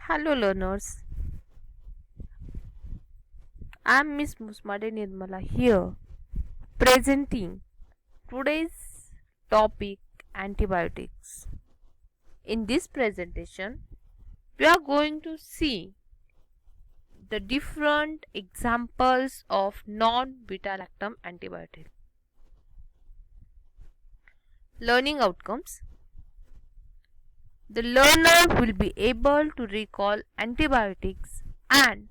Hello learners, I am Miss Musmade Nirmala here presenting today's topic antibiotics. In this presentation, we are going to see the different examples of non-beta-lactam antibiotics. Learning outcomes. The learner will be able to recall antibiotics and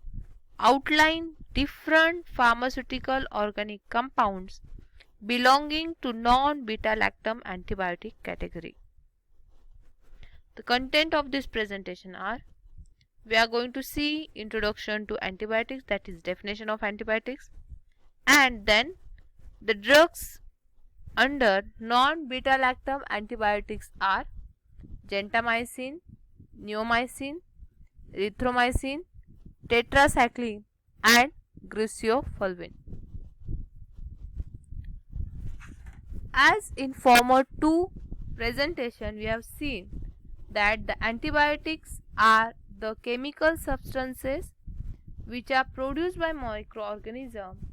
outline different pharmaceutical organic compounds belonging to non-beta-lactam antibiotic category. The content of this presentation are: we are going to see introduction to antibiotics, that is definition of antibiotics, and then the drugs under non-beta-lactam antibiotics are gentamicin, neomycin, erythromycin, tetracycline and griseofulvin. As in former two presentation, we have seen that the antibiotics are the chemical substances which are produced by microorganisms,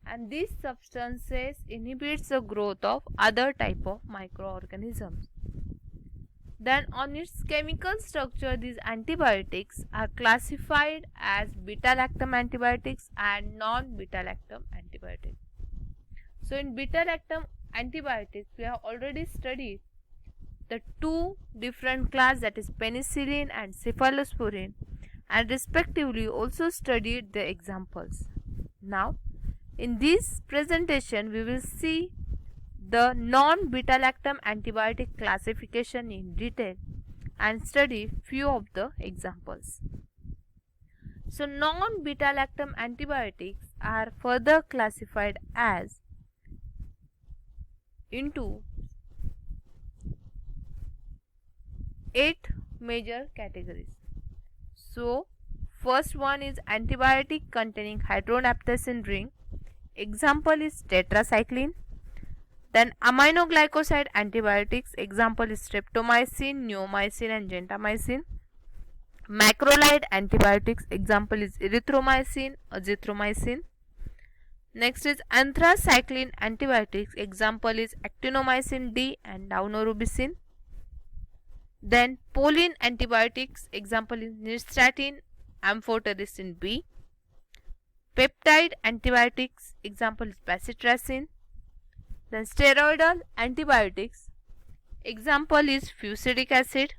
and these substances inhibits the growth of other type of microorganisms. Then on its chemical structure, these antibiotics are classified as beta-lactam antibiotics and non-beta-lactam antibiotics. So in beta-lactam antibiotics, we have already studied the two different class, that is penicillin and cephalosporin, and respectively also studied the examples. Now in this presentation, we will see the non-beta-lactam antibiotic classification in detail and study few of the examples. So non-beta-lactam antibiotics are further classified as into 8 major categories. So first one is antibiotic containing hydronaphthalene ring. Example is tetracycline. Then aminoglycoside antibiotics. Example is streptomycin, neomycin and gentamicin. Macrolide antibiotics. Example is erythromycin, azithromycin. Next is anthracycline antibiotics. Example is actinomycin D and daunorubicin. Then choline antibiotics. Example is nystatin, amphotericin B. Peptide antibiotics. Example is bacitracin. Then steroidal antibiotics. Example is fusidic acid.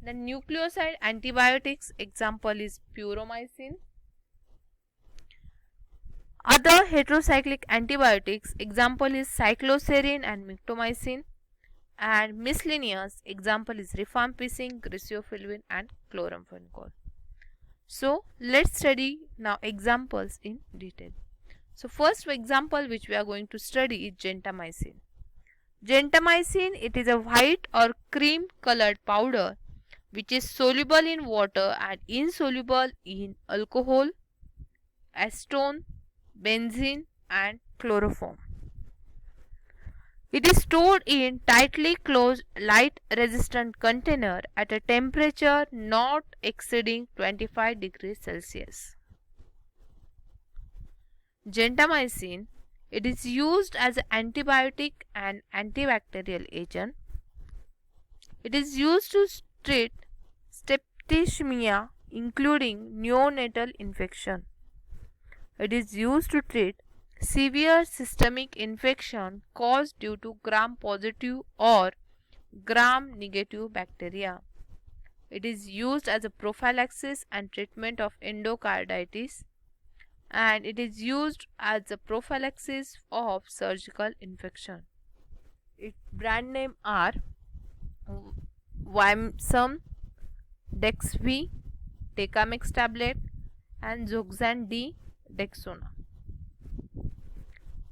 Then nucleoside antibiotics. Example is puromycin. Other heterocyclic antibiotics. Example is cycloserine and mitomycin. And miscellaneous, example is rifampicin, griseofulvin and chloramphenicol. So let's study now examples in detail. So first example which we are going to study is gentamicin. Gentamicin, it is a white or cream colored powder which is soluble in water and insoluble in alcohol, acetone, benzene and chloroform. It is stored in tightly closed light resistant container at a temperature not exceeding 25 degrees Celsius. Gentamicin, it is used as an antibiotic and antibacterial agent. It is used to treat septicemia including neonatal infection. It is used to treat severe systemic infection caused due to gram-positive or gram-negative bacteria. It is used as a prophylaxis and treatment of endocarditis, and it is used as a prophylaxis of surgical infection. Its brand name are Vimsum, Dexv, Decamix tablet and Zoxan D Dexona.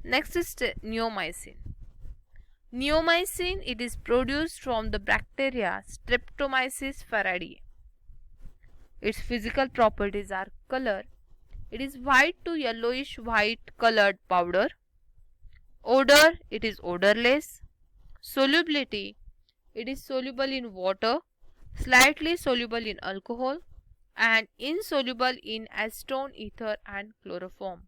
Next is neomycin. Neomycin, it is produced from the bacteria Streptomyces faraday. Its physical properties are color. It is white to yellowish white colored powder. Odor, it is odorless. Solubility, it is soluble in water slightly soluble in alcohol, and insoluble in acetone, ether, and chloroform.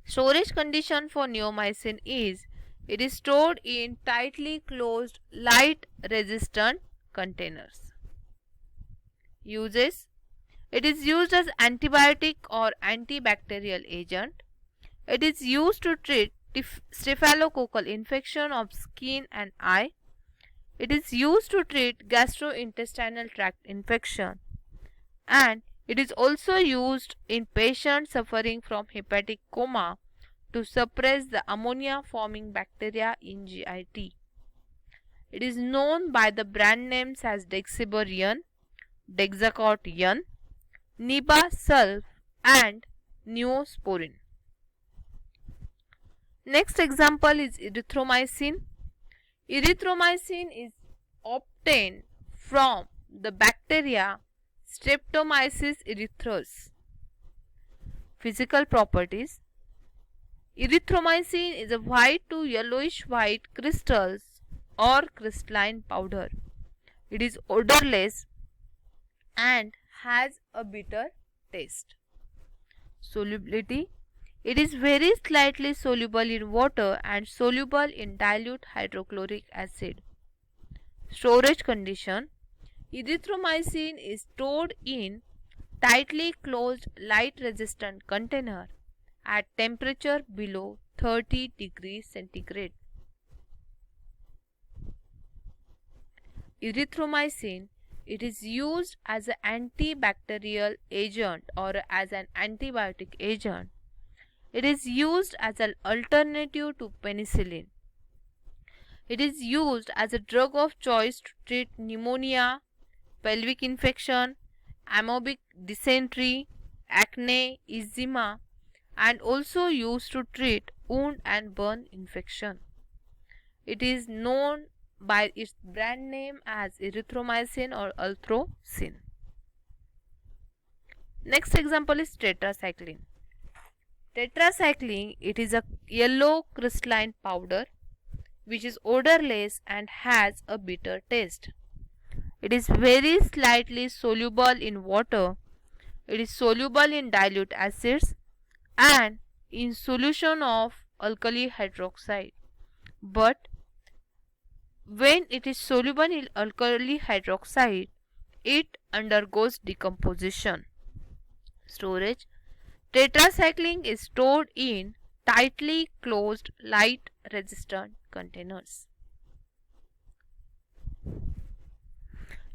Storage condition for neomycin is it is stored in tightly closed light resistant containers. Uses: it is used as antibiotic or antibacterial agent. It is used to treat staphylococcal infection of skin and eye. It is used to treat gastrointestinal tract infection, and it is also used in patients suffering from hepatic coma to suppress the ammonia forming bacteria in GIT. It is known by the brand names as Dexibur-N, Dexacort-N, Nibasulf, and Neosporin. Next example is erythromycin. Erythromycin is obtained from the bacteria Streptomyces erythraeus. Physical properties: erythromycin is a white to yellowish white crystals or crystalline powder. It is odorless and has a bitter taste. Solubility: it is very slightly soluble in water and soluble in dilute hydrochloric acid. Storage condition: erythromycin is stored in tightly closed light resistant container at temperature below 30 degrees centigrade. Erythromycin, it is used as an antibacterial agent or as an antibiotic agent. It is used as an alternative to penicillin. It is used as a drug of choice to treat pneumonia, pelvic infection, amoebic dysentery, acne, eczema, and also used to treat wound and burn infection. It is known by its brand name as erythromycin or Arthrocin. Next example is tetracycline. Tetracycline, it is a yellow crystalline powder which is odorless and has a bitter taste. It is very slightly soluble in water. It is soluble in dilute acids and in solution of alkali hydroxide. But when it is soluble in alkali hydroxide, it undergoes decomposition. Storage: tetracycline is stored in tightly closed light resistant containers.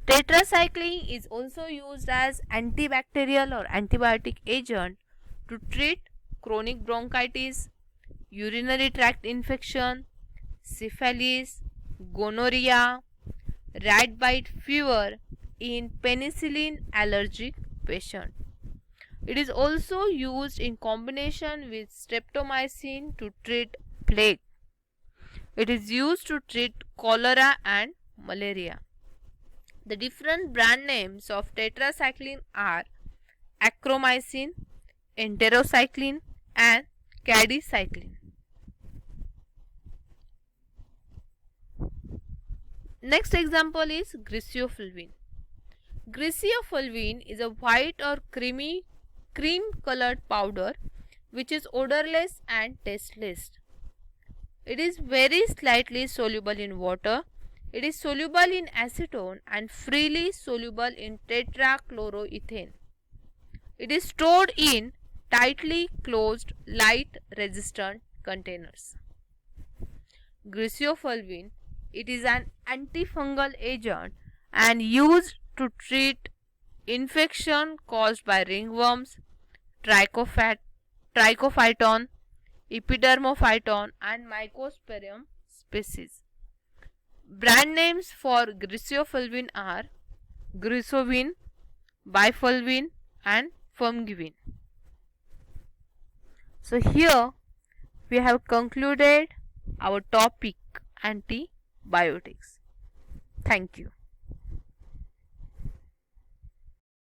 Tetracycline is also used as antibacterial or antibiotic agent to treat chronic bronchitis, urinary tract infection, syphilis, gonorrhea, rat bite fever in penicillin allergic patients. It is also used in combination with streptomycin to treat plague. It is used to treat cholera and malaria. The different brand names of tetracycline are acromycin, enterocycline, and cadicycline. Next example is griseofulvin. Griseofulvin is a white or cream colored powder which is odorless and tasteless. It is very slightly soluble in water. It is soluble in acetone and freely soluble in tetrachloroethane. It is stored in tightly closed light resistant containers. Griseofulvin, it is an antifungal agent and used to treat infection caused by ringworms, trichophyton, epidermophyton, and mycosporium species. Brand names for griseofulvin are Grisovin, Bifulvin, and Firmgivin. So here we have concluded our topic antibiotics. Thank you.